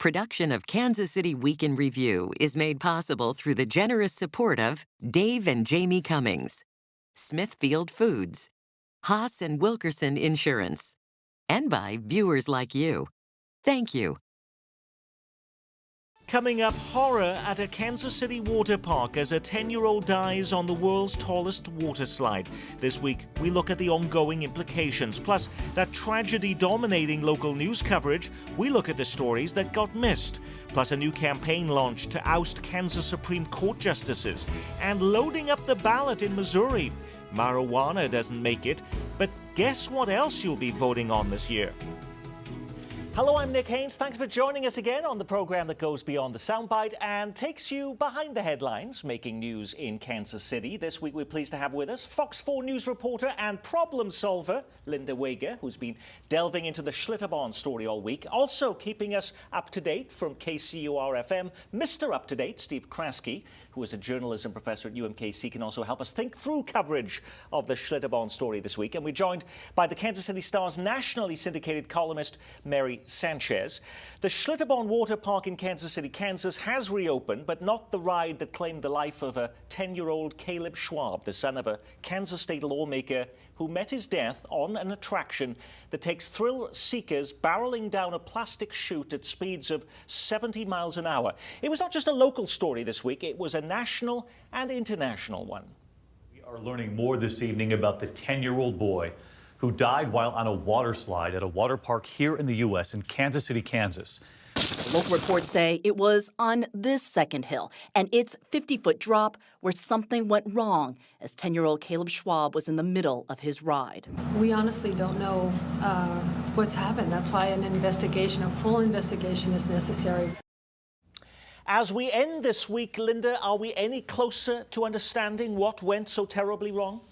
Production of Kansas City Week in Review is made possible through the generous support of Dave and Jamie Cummings, Smithfield Foods, Haas and Wilkerson Insurance, and by viewers like you. Thank you. Coming up, horror at a Kansas City water park as a 10-year-old dies on the world's tallest water slide. This week, we look at the ongoing implications. Plus, that tragedy dominating local news coverage, we look at the stories that got missed. Plus, a new campaign launched to oust Kansas Supreme Court justices. And loading up the ballot in Missouri. Marijuana doesn't make it, but guess what else you'll be voting on this year? Hello, I'm Nick Haynes. Thanks for joining us again on the program that goes beyond the soundbite and takes you behind the headlines, making news in Kansas City. This week, we're pleased to have with us Fox 4 News reporter and problem solver, Linda Wager, who's been delving into the Schlitterbahn story all week. Also keeping us up to date from KCUR-FM, Mr. Up to Date, Steve Kraske, who is a journalism professor at UMKC, can also help us think through coverage of the Schlitterbahn story this week. And we're joined by the Kansas City Star's nationally syndicated columnist, Mary Sanchez. The Schlitterbahn Water Park in Kansas City, Kansas has reopened, but not the ride that claimed the life of a 10-year-old Caleb Schwab, the son of a Kansas state lawmaker who met his death on an attraction that takes thrill seekers barreling down a plastic chute at speeds of 70 miles an hour. It was not just a local story this week, it was a national and international one. We are learning more this evening about the 10-year-old boy who died while on a water slide at a water park here in the U.S. in Kansas City, Kansas. Local reports say it was on this second hill and its 50-foot drop where something went wrong as 10-year-old Caleb Schwab was in the middle of his ride. We honestly don't know what's happened. That's why an investigation, a full investigation, is necessary. As we end this week, Linda, are we any closer to understanding what went so terribly wrong?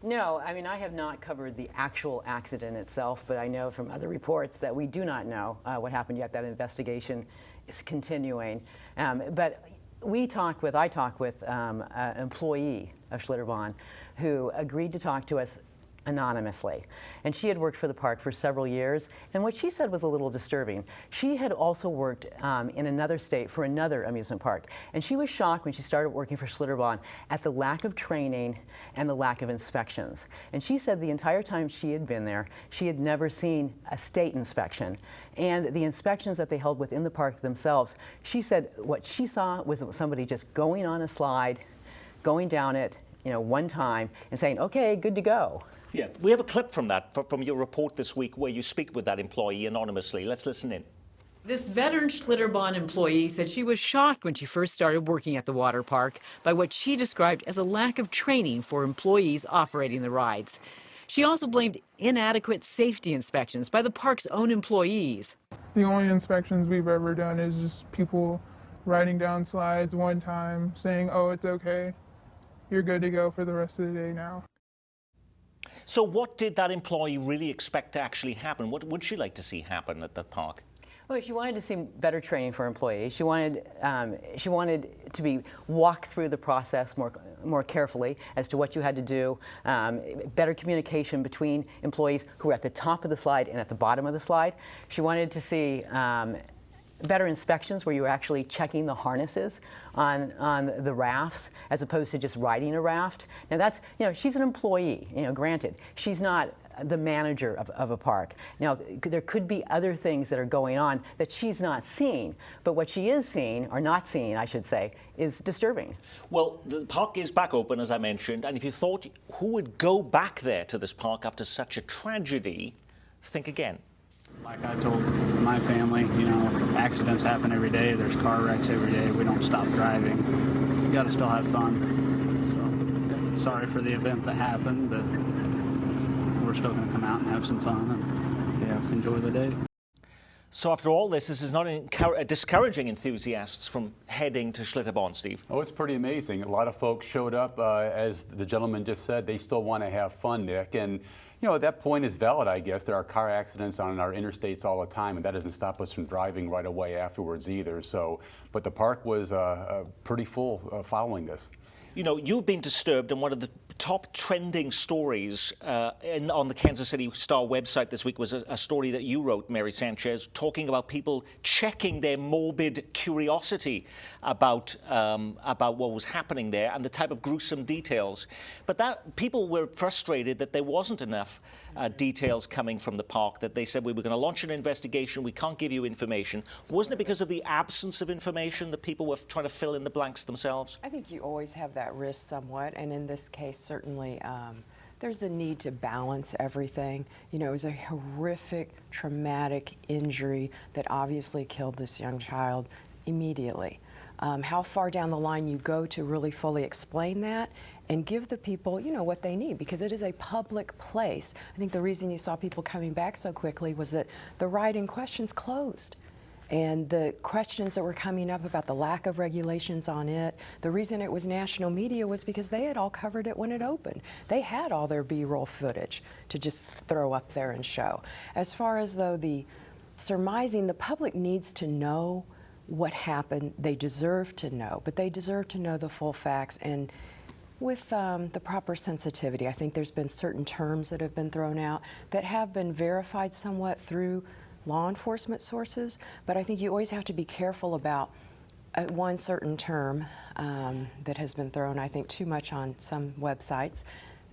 No, I mean, I have not covered the actual accident itself, but I know from other reports that we do not know what happened yet. That investigation is continuing. But I talked with an employee of Schlitterbahn who agreed to talk to us anonymously. And she had worked for the park for several years, and what she said was a little disturbing. She had also worked in another state for another amusement park, and she was shocked when she started working for Schlitterbahn at the lack of training and the lack of inspections. And she said the entire time she had been there, she had never seen a state inspection. And the inspections that they held within the park themselves, she said what she saw was somebody just going on a slide, going down it, one time and saying, okay, good to go. Yeah, we have a clip from that, from your report this week where you speak with that employee anonymously. Let's listen in. This veteran Schlitterbahn employee said she was shocked when she first started working at the water park by what she described as a lack of training for employees operating the rides. She also blamed inadequate safety inspections by the park's own employees. The only inspections we've ever done is just people riding down slides one time, saying, oh, it's okay, you're good to go for the rest of the day now. So what did that employee really expect to actually happen? What would she like to see happen at the park? Well, she wanted to see better training for employees. She wanted to be walk through the process more carefully as to what you had to do. Better communication between employees who were at the top of the slide and at the bottom of the slide. She wanted to see better inspections where you were actually checking the harnesses on the rafts as opposed to just riding a raft. Now that's, she's an employee, granted. She's not the manager of a park. Now, there could be other things that are going on that she's not seeing, but what she is seeing, or not seeing, I should say, is disturbing. Well, the park is back open, as I mentioned, and if you thought who would go back there to this park after such a tragedy, think again. Like I told my family, accidents happen every day. There's car wrecks every day. We don't stop driving. You got to still have fun. So, sorry for the event that happened, but we're still going to come out and have some fun and enjoy the day. So after all this is not discouraging enthusiasts from heading to Schlitterbahn, Steve. Oh, it's pretty amazing. A lot of folks showed up, as the gentleman just said. They still want to have fun, Nick. And that point is valid, I guess. There are car accidents on our interstates all the time, and that doesn't stop us from driving right away afterwards either. So, but the park was pretty full following this. You've been disturbed, and one of the top trending stories on the Kansas City Star website this week was a story that you wrote, Mary Sanchez, talking about people checking their morbid curiosity about what was happening there and the type of gruesome details. But that people were frustrated that there wasn't enough details coming from the park, that they said we were going to launch an investigation, we can't give you information. Wasn't it because of the absence of information that people were trying to fill in the blanks themselves? I think you always have that risk somewhat, and in this case, certainly there's a need to balance everything. You know, it was a horrific, traumatic injury that obviously killed this young child immediately. How far down the line you go to really fully explain that and give the people, you know, what they need, because it is a public place. I think the reason you saw people coming back so quickly was that the ride in question's closed. And the questions that were coming up about the lack of regulations on it, the reason it was national media was because they had all covered it when it opened. They had all their B-roll footage to just throw up there and show. As far as though the surmising, the public needs to know what happened. They deserve to know, but they deserve to know the full facts, and with the proper sensitivity. I think there's been certain terms that have been thrown out that have been verified somewhat through law enforcement sources, but I think you always have to be careful about one certain term that has been thrown, I think, too much on some websites.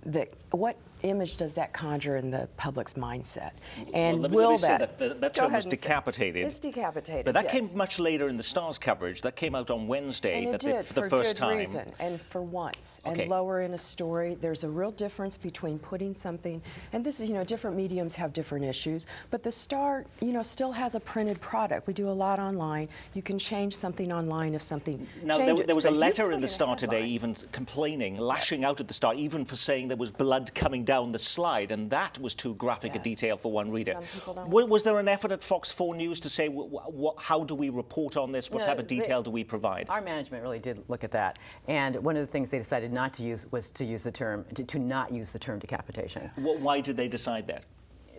That what image does that conjure in the public's mindset? And well, let me say that term was decapitated. It's decapitated. But that yes. came much later in the Star's coverage. That came out on Wednesday. And it did, for the first time. For good reason, and for once. Okay. And lower in a story, there's a real difference between putting something, and this is, you know, different mediums have different issues, but the Star, you know, still has a printed product. We do a lot online. You can change something online if something now, changes. there was a letter in the Star today even complaining, lashing out at the Star, even for saying there was blood coming down the slide, and that was too graphic a detail for one reader. Some people don't Was there an effort at Fox 4 News to say, how do we report on this? What type of detail do we provide? Our management really did look at that, and one of the things they decided not to use was to use the term, to not use the term decapitation. Why did they decide that?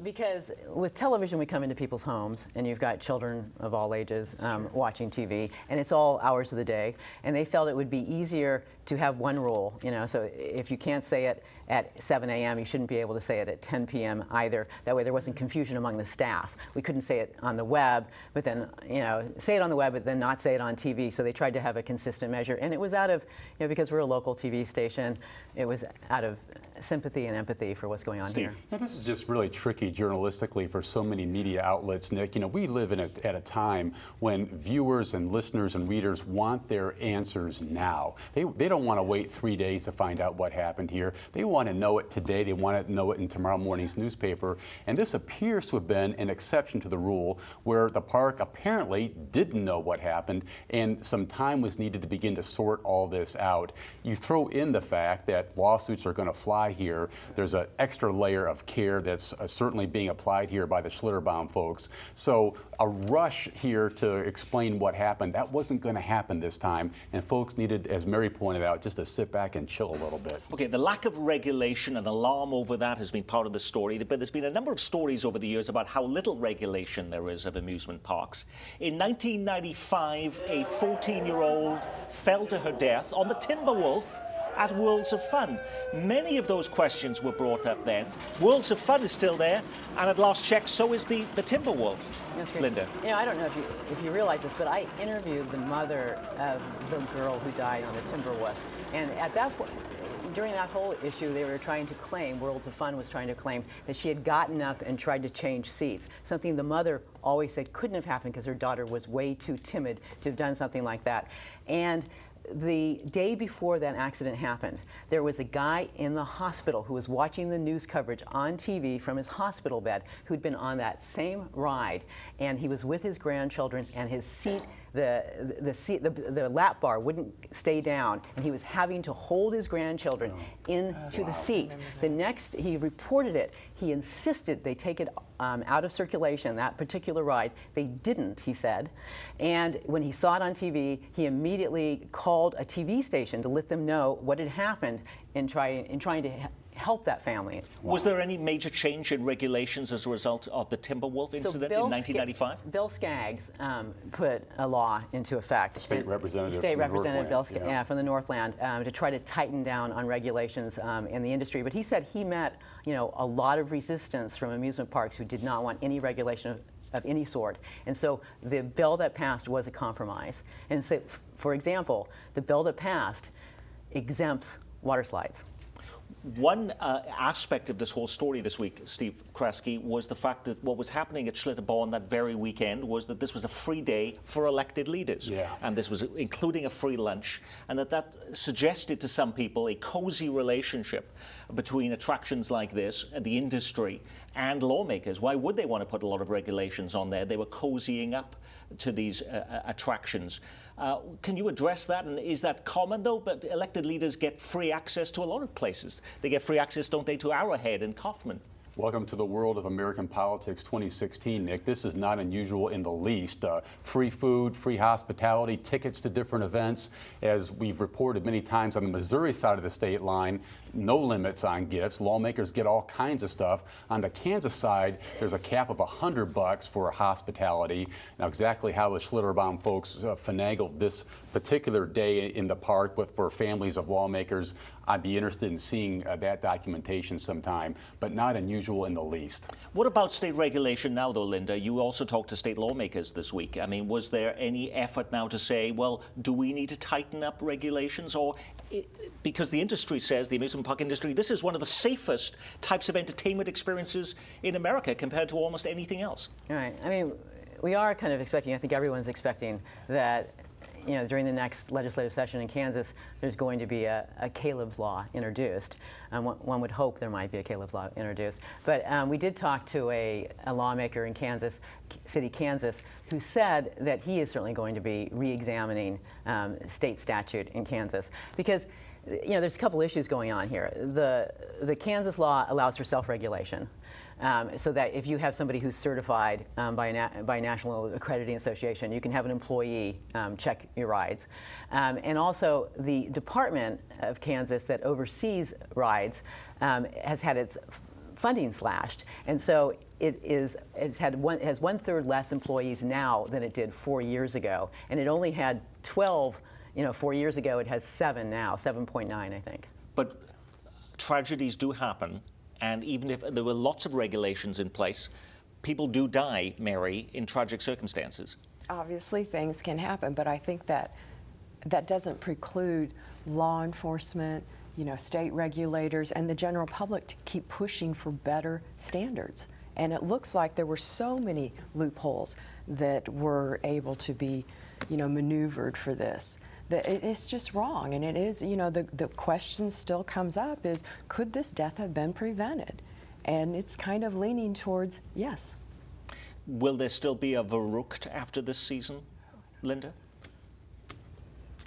Because with television, we come into people's homes, and you've got children of all ages watching TV, and it's all hours of the day. And they felt it would be easier to have one rule, you know. So if you can't say it at 7 a.m., you shouldn't be able to say it at 10 p.m. either. That way, there wasn't confusion among the staff. We couldn't say it on the web, but then, you know, say it on the web, but then not say it on TV. So they tried to have a consistent measure, and it was out of, you know, because we're a local TV station, it was out of sympathy and empathy for what's going on Steve, here. now this is just really tricky journalistically for so many media outlets, Nick. You know, we live at a time when viewers and listeners and readers want their answers now. They don't want to wait 3 days to find out what happened here. They want to know it today. They want to know it in tomorrow morning's newspaper. And this appears to have been an exception to the rule, where the park apparently didn't know what happened, and some time was needed to begin to sort all this out. You throw in the fact that lawsuits are going to fly here. There's an extra layer of care that's certainly being applied here by the Schlitterbaum folks. So a rush here to explain what happened, that wasn't going to happen this time. And folks needed, as Mary pointed out, just to sit back and chill a little bit. Okay, the lack of regulation and alarm over that has been part of the story, but there's been a number of stories over the years about how little regulation there is of amusement parks. In 1995, a 14-year-old fell to her death on the Timberwolf at Worlds of Fun. Many of those questions were brought up then. Worlds of Fun is still there, and at last check, so is the Timberwolf. Linda. You know, I don't know if you realize this, but I interviewed the mother of the girl who died on the Timberwolf, and at that point, during that whole issue, they were trying to claim, Worlds of Fun was trying to claim, that she had gotten up and tried to change seats, something the mother always said couldn't have happened because her daughter was way too timid to have done something like that. And the day before that accident happened, there was a guy in the hospital who was watching the news coverage on TV from his hospital bed who'd been on that same ride, and he was with his grandchildren, and his seat, the lap bar wouldn't stay down, and he was having to hold his grandchildren into the seat. The next, he reported it. He insisted they take it out of circulation, that particular ride. They didn't, he said. And when he saw it on TV, he immediately called a TV station to let them know what had happened in trying to help that family. Was there any major change in regulations as a result of the Timberwolf incident in 1995? Bill Skaggs put a law into effect. State Representative Bill Skaggs from the Northland to try to tighten down on regulations in the industry. But he said he met, a lot of resistance from amusement parks who did not want any regulation of any sort. And so the bill that passed was a compromise. And so, for example, the bill that passed exempts water slides. One aspect of this whole story this week, Steve Kraske, was the fact that what was happening at Schlitterbahn that very weekend was that this was a free day for elected leaders. Yeah. And this was including a free lunch, and that suggested to some people a cozy relationship between attractions like this, the industry, and lawmakers. Why would they want to put a lot of regulations on there? They were cozying up to these attractions. Can you address that? And is that common, though? But elected leaders get free access to a lot of places. They get free access, don't they, to Arrowhead and Kaufman? Welcome to the world of American politics 2016, Nick. This is not unusual in the least. Free food, free hospitality, tickets to different events. As we've reported many times on the Missouri side of the state line, no limits on gifts. Lawmakers get all kinds of stuff. On the Kansas side, there's a cap of $100 for hospitality. Now, exactly how the Schlitterbahn folks finagled this particular day in the park, but for families of lawmakers, I'd be interested in seeing that documentation sometime, but not unusual in the least. What about state regulation now, though, Linda? You also talked to state lawmakers this week. I mean, was there any effort now to say, well, do we need to tighten up regulations? Or because the industry says, the amusement park industry, this is one of the safest types of entertainment experiences in America compared to almost anything else. All right. I mean, we are kind of expecting, I think everyone's expecting that during the next legislative session in Kansas, there's going to be a Caleb's Law introduced. One would hope there might be a Caleb's Law introduced. But we did talk to a lawmaker in Kansas City, Kansas, who said that he is certainly going to be re-examining state statute in Kansas. Because there's a couple issues going on here. The Kansas law allows for self-regulation. So that if you have somebody who's certified by a national accrediting association, you can have an employee check your rides. And also the Department of Kansas that oversees rides has had its funding slashed. And so it has 1/3 less employees now than it did 4 years ago. And it only had 12, 4 years ago. It has 7 now, 7.9, I think. But tragedies do happen. And even if there were lots of regulations in place, people do die, Mary, in tragic circumstances. Obviously, things can happen, but I think that doesn't preclude law enforcement, state regulators, and the general public to keep pushing for better standards. And it looks like there were so many loopholes that were able to be, maneuvered for this. It's just wrong, and it is, the question still comes up is, could this death have been prevented? And it's kind of leaning towards yes. Will there still be a Verrucht after this season, Linda?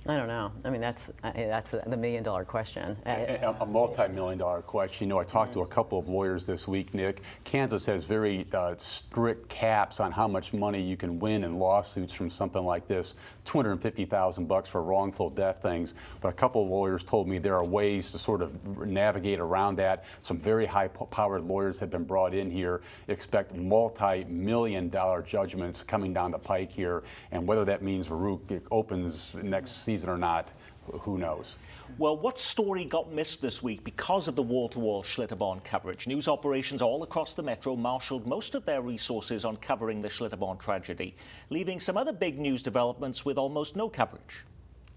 I don't know. I mean, that's the million-dollar question. A multi-million-dollar question. I talked to a couple of lawyers this week, Nick. Kansas has very strict caps on how much money you can win in lawsuits from something like this, $250,000 for wrongful death things. But a couple of lawyers told me there are ways to sort of navigate around that. Some very high-powered lawyers have been brought in here. Expect multi-million-dollar judgments coming down the pike here, and whether that means Verrucht opens next season or not, who knows? Well, what story got missed this week because of the wall-to-wall Schlitterbahn coverage? News operations all across the metro marshaled most of their resources on covering the Schlitterbahn tragedy, leaving some other big news developments with almost no coverage.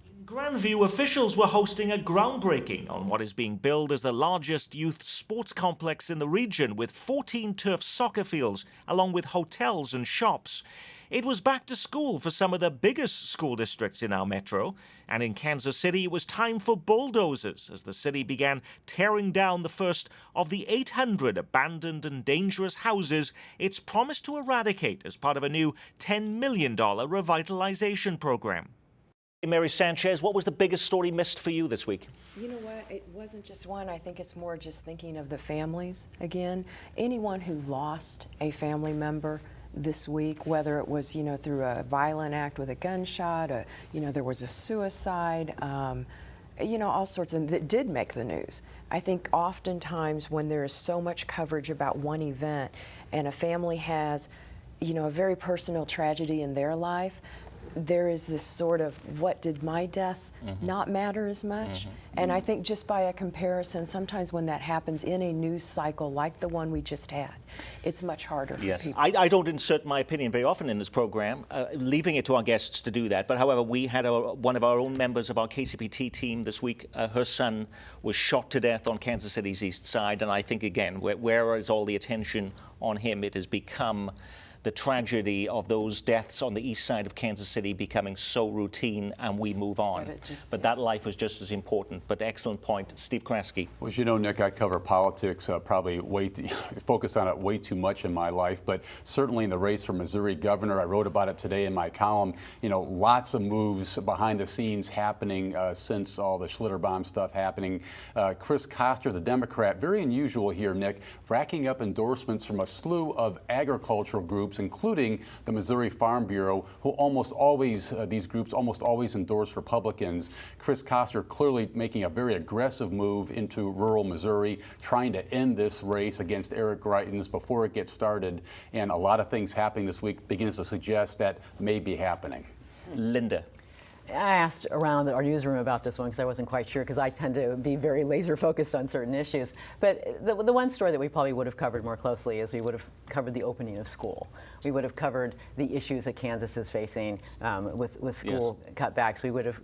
In Grandview, officials were hosting a groundbreaking on what is being billed as the largest youth sports complex in the region, with 14 turf soccer fields, along with hotels and shops. It was back to school for some of the biggest school districts in our metro, and in Kansas City it was time for bulldozers as the city began tearing down the first of the 800 abandoned and dangerous houses it's promised to eradicate as part of a new $10 million revitalization program. Mary Sanchez, what was the biggest story missed for you this week? You know what? It wasn't just one. I think it's more just thinking of the families again. Anyone who lost a family member this week, whether it was, through a violent act with a gunshot, there was a suicide. all sorts of that did make the news. I think oftentimes when there is so much coverage about one event and a family has, a very personal tragedy in their life, there is this sort of, what did my death not matter as much? And I think just by a comparison, sometimes when that happens in a news cycle like the one we just had, it's much harder for people. I don't insert my opinion very often in this program, leaving it to our guests to do that. But however, we had one of our own members of our KCPT team this week. Her son was shot to death on Kansas City's east side. And I think, again, where is all the attention on him? It has become the tragedy of those deaths on the east side of Kansas City becoming so routine, and we move on. But that life was just as important. But excellent point. Steve Kraske. Well, as you know, Nick, I cover politics probably focus on it way too much in my life, but certainly in the race for Missouri governor, I wrote about it today in my column, lots of moves behind the scenes happening since all the Schlitterbahn stuff happening. Chris Koster, the Democrat, very unusual here, Nick, racking up endorsements from a slew of agricultural groups, including the Missouri Farm Bureau, who almost always, these groups almost always endorse Republicans. Chris Koster clearly making a very aggressive move into rural Missouri, trying to end this race against Eric Greitens before it gets started. And a lot of things happening this week begins to suggest that may be happening. Linda. I asked around our newsroom about this one because I wasn't quite sure, because I tend to be very laser focused on certain issues. But the one story that we probably would have covered more closely is we would have covered the opening of school. We would have covered the issues that Kansas is facing with school cutbacks. We would have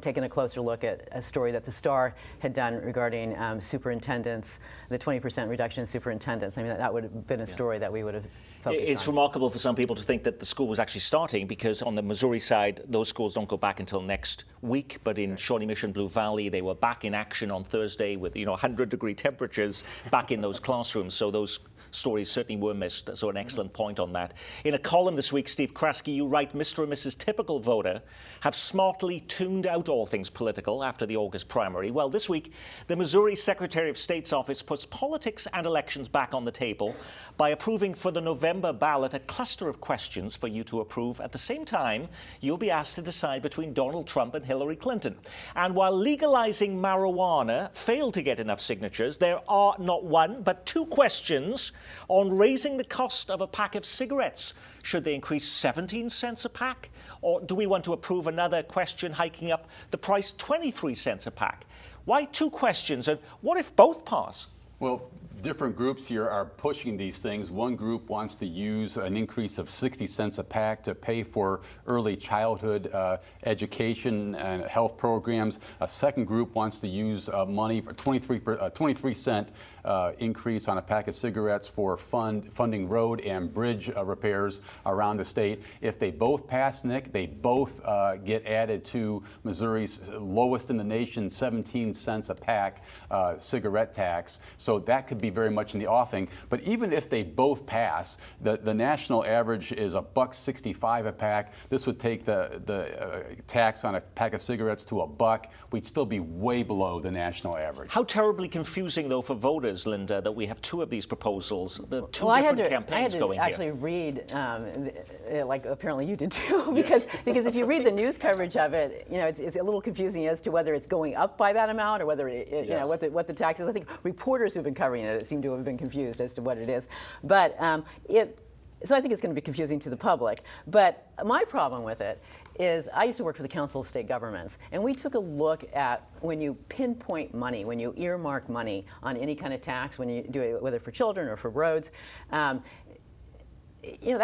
taken a closer look at a story that the Star had done regarding superintendents, the 20% reduction in superintendents. I mean, that would have been a story that we would have focused on. It's remarkable for some people to think that the school was actually starting, because on the Missouri side, those schools don't go back until next week. But in Shawnee Mission, Blue Valley, they were back in action on Thursday with 100-degree temperatures back in those classrooms. So those stories certainly were missed. So an excellent point on that. In a column this week, Steve Kraske, you write, Mr. and Mrs. Typical Voter have smartly tuned out all things political after the August primary. Well, this week, the Missouri Secretary of State's office puts politics and elections back on the table by approving for the November ballot a cluster of questions for you to approve. At the same time, you'll be asked to decide between Donald Trump and Hillary Clinton. And while legalizing marijuana failed to get enough signatures, there are not one, but two questions on raising the cost of a pack of cigarettes. Should they increase 17 cents a pack? Or do we want to approve another question hiking up the price 23 cents a pack? Why two questions, and what if both pass? Well, different groups here are pushing these things. One group wants to use an increase of 60 cents a pack to pay for early childhood education and health programs. A second group wants to use money for 23 cent increase on a pack of cigarettes for funding road and bridge repairs around the state. If they both pass, Nick, they both get added to Missouri's lowest in the nation, 17 cents a pack cigarette tax. So that could be very much in the offing. But even if they both pass, the national average is $1.65 a pack. This would take the tax on a pack of cigarettes to $1. We'd still be way below the national average. How terribly confusing, though, for voters, Linda, that we have two of these proposals, the two different campaigns going here. I had to actually read, like apparently you did too, because if you read the news coverage of it, it's a little confusing as to whether it's going up by that amount or whether what the tax is. I think reporters who've been covering it seem to have been confused as to what it is, but so I think it's going to be confusing to the public. But my problem with it is I used to work for the Council of State Governments, and we took a look at when you pinpoint money, when you earmark money on any kind of tax, when you do it, whether for children or for roads, that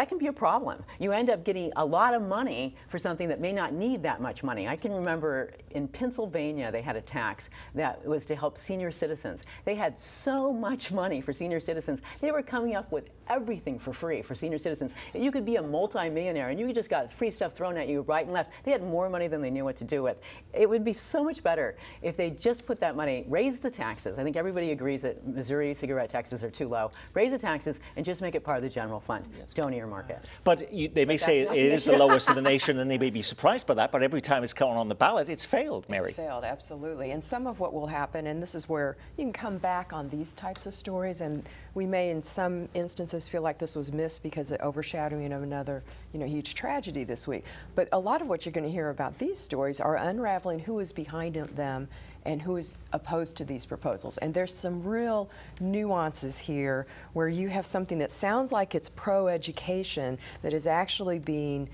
can be a problem. You end up getting a lot of money for something that may not need that much money. I can remember in Pennsylvania, they had a tax that was to help senior citizens. They had so much money for senior citizens. They were coming up with everything for free for senior citizens. You could be a multi-millionaire and you just got free stuff thrown at you right and left. They had more money than they knew what to do with. It would be so much better if they just put that money, raise the taxes. I think everybody agrees that Missouri cigarette taxes are too low. Raise the taxes and just make it part of the general fund. Yes. don't earmark it. But they may say it is the lowest in the nation, and they may be surprised by that, but every time it's gone on the ballot, it's failed, Mary. It's failed, absolutely. And some of what will happen, and this is where you can come back on these types of stories, and we may in some instances feel like this was missed because of overshadowing of another huge tragedy this week. But a lot of what you're going to hear about these stories are unraveling who is behind them and who is opposed to these proposals. And there's some real nuances here where you have something that sounds like it's pro-education that is actually being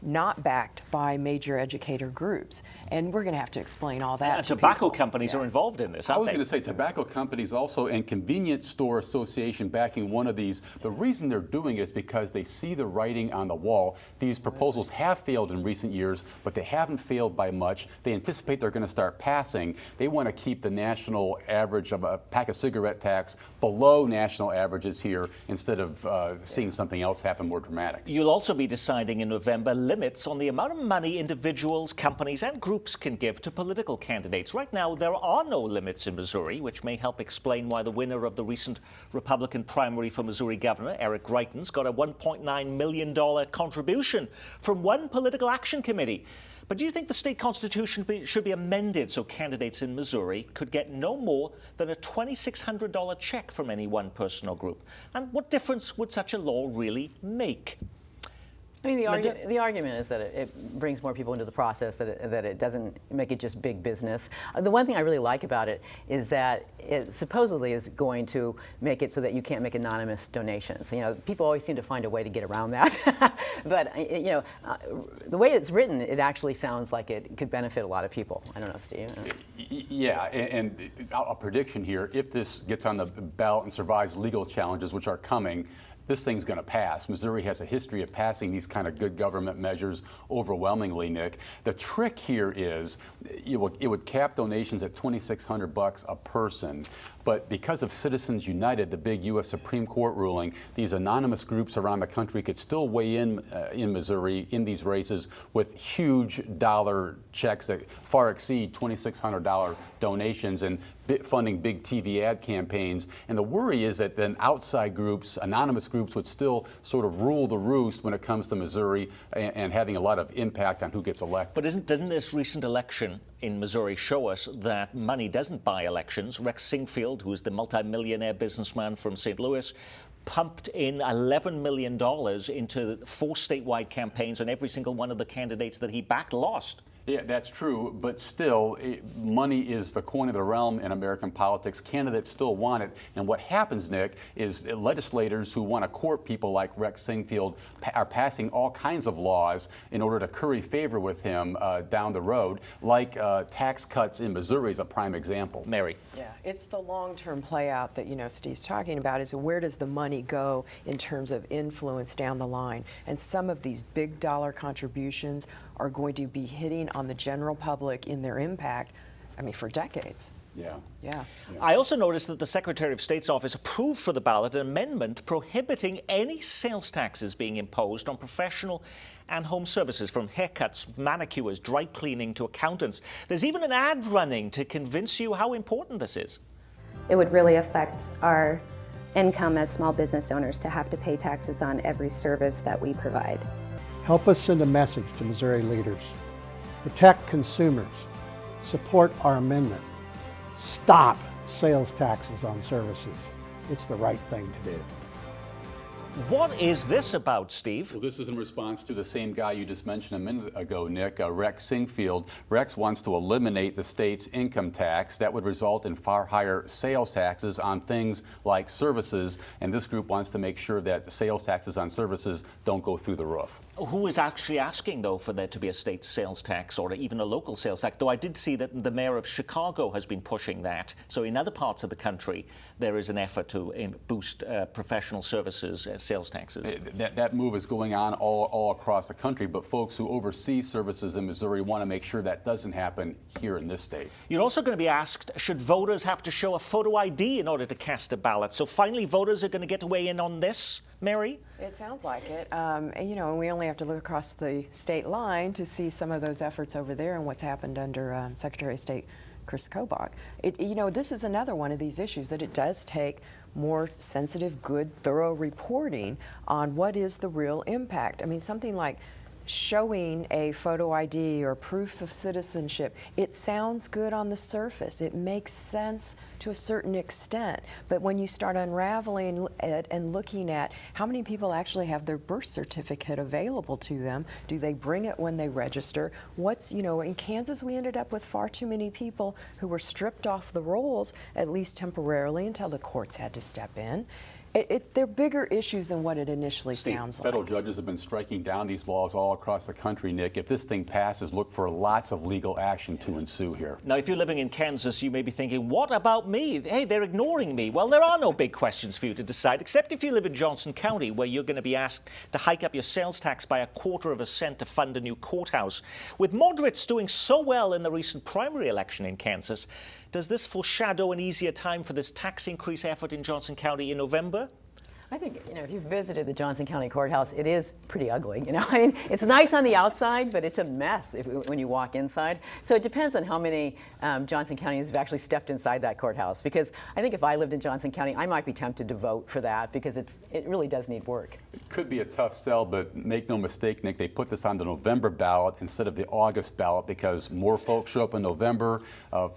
not backed by major educator groups. And we're going to have to explain all that to tobacco people. companies are involved in this, aren't I was they? going to say tobacco companies also and Convenience Store Association backing one of these. The reason they're doing it is because they see the writing on the wall. These proposals have failed in recent years, but they haven't failed by much. They anticipate they're going to start passing. They want to keep the national average of a pack of cigarette tax below national averages here instead of seeing something else happen more dramatic. You'll also be deciding in November limits on the amount of money individuals, companies, and groups can give to political candidates. Right now, there are no limits in Missouri, which may help explain why the winner of the recent Republican primary for Missouri Governor, Eric Greitens, got a $1.9 million contribution from one political action committee. But do you think the state constitution should be amended so candidates in Missouri could get no more than a $2,600 check from any one person or group? And what difference would such a law really make? I mean, the argument is that it brings more people into the process, that it doesn't make it just big business. The one thing I really like about it is that it supposedly is going to make it so that you can't make anonymous donations. People always seem to find a way to get around that. But, the way it's written, it actually sounds like it could benefit a lot of people. I don't know, Steve. Yeah, and a prediction here, if this gets on the ballot and survives legal challenges, which are coming, this thing's going to pass. Missouri has a history of passing these kind of good government measures overwhelmingly, Nick. The trick here is it would cap donations at $2,600 a person. But because of Citizens United, the big U.S. Supreme Court ruling, these anonymous groups around the country could still weigh in Missouri in these races with huge dollar checks that far exceed $2,600 donations and funding big TV ad campaigns. And the worry is that then outside groups, anonymous groups, would still sort of rule the roost when it comes to Missouri and having a lot of impact on who gets elected. But didn't this recent election in Missouri show us that money doesn't buy elections? Rex Singfield, who's the multimillionaire businessman from St. Louis, pumped in $11 million into 4 statewide campaigns, and every single one of the candidates that he backed lost. Yeah, that's true, but still, money is the coin of the realm in American politics. Candidates still want it, and what happens, Nick, is legislators who want to court people like Rex Singfield are passing all kinds of laws in order to curry favor with him down the road, like tax cuts in Missouri is a prime example. Mary. Yeah, it's the long-term play out that Steve's talking about, is where does the money go in terms of influence down the line? And some of these big dollar contributions are going to be hitting on the general public in their impact, for decades. Yeah. I also noticed that the Secretary of State's office approved for the ballot an amendment prohibiting any sales taxes being imposed on professional and home services, from haircuts, manicures, dry cleaning to accountants. There's even an ad running to convince you how important this is. It would really affect our income as small business owners to have to pay taxes on every service that we provide. Help us send a message to Missouri leaders. Protect consumers. Support our amendment. Stop sales taxes on services. It's the right thing to do. What is this about, Steve? Well, this is in response to the same guy you just mentioned a minute ago, Nick, Rex Singfield. Rex wants to eliminate the state's income tax. That would result in far higher sales taxes on things like services, and this group wants to make sure that the sales taxes on services don't go through the roof. Who is actually asking, though, for there to be a state sales tax or even a local sales tax? Though I did see that the mayor of Chicago has been pushing that. So in other parts of the country, there is an effort to boost professional services sales taxes. That move is going on all across the country, but folks who oversee services in Missouri want to make sure that doesn't happen here in this state. You're also going to be asked, should voters have to show a photo ID in order to cast a ballot? So finally, voters are going to get to weigh in on this, Mary? It sounds like it. And we only have to look across the state line to see some of those efforts over there and what's happened under Secretary of State Chris Kobach. This is another one of these issues that it does take more sensitive, good, thorough reporting on what is the real impact. I mean, something like showing a photo ID or proof of citizenship, it sounds good on the surface. It makes sense to a certain extent. But when you start unraveling it and looking at how many people actually have their birth certificate available to them, do they bring it when they register? What's, you know, in Kansas we ended up with far too many people who were stripped off the rolls, at least temporarily, until the courts had to step in. They're bigger issues than what it initially sounds like. Federal judges have been striking down these laws all across the country, Nick. If this thing passes, look for lots of legal action to ensue here. Now, if you're living in Kansas, you may be thinking, what about me? Hey, they're ignoring me. Well, there are no big questions for you to decide, except if you live in Johnson County, where you're going to be asked to hike up your sales tax by 1/4 cent to fund a new courthouse. With moderates doing so well in the recent primary election in Kansas, does this foreshadow an easier time for this tax increase effort in Johnson County in November? I think, you know, if you've visited the Johnson County Courthouse, it is pretty ugly. You know, I mean, it's nice on the outside, but it's a mess when you walk inside. So it depends on how many Johnson Countyans have actually stepped inside that courthouse. Because I think if I lived in Johnson County, I might be tempted to vote for that because it really does need work. It could be a tough sell, but make no mistake, Nick, they put this on the November ballot instead of the August ballot because more folks show up in November,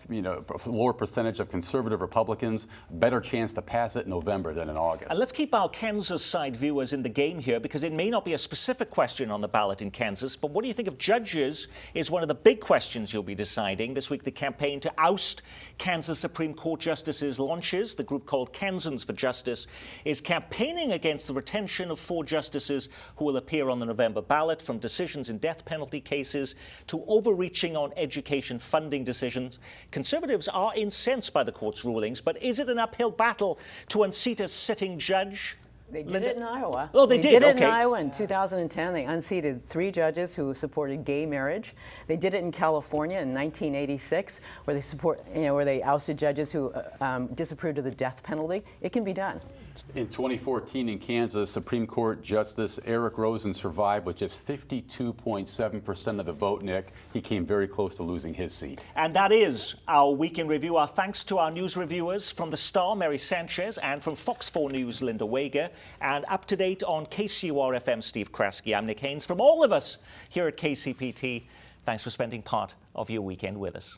you know, a lower percentage of conservative Republicans, better chance to pass it in November than in August. And let's keep our Kansas side viewers in the game here because it may not be a specific question on the ballot in Kansas, but what do you think of judges is one of the big questions you'll be deciding. This week, the campaign to oust Kansas Supreme Court justices launches. The group called Kansans for Justice is campaigning against the retention of 4 justices who will appear on the November ballot, from decisions in death penalty cases to overreaching on education funding decisions. Conservatives are incensed by the court's rulings, but is it an uphill battle to unseat a sitting judge? They did it in Iowa. Oh, they did? They did it Okay. in Iowa in 2010. They unseated 3 judges who supported gay marriage. They did it in California in 1986, where they ousted judges who disapproved of the death penalty. It can be done. In 2014 in Kansas, Supreme Court Justice Eric Rosen survived with just 52.7% of the vote, Nick. He came very close to losing his seat. And that is our Week in Review. Our thanks to our news reviewers from The Star, Mary Sanchez, and from Fox 4 News, Linda Wager. And up to date on KCUR-FM, Steve Kraske. I'm Nick Haynes. From all of us here at KCPT, thanks for spending part of your weekend with us.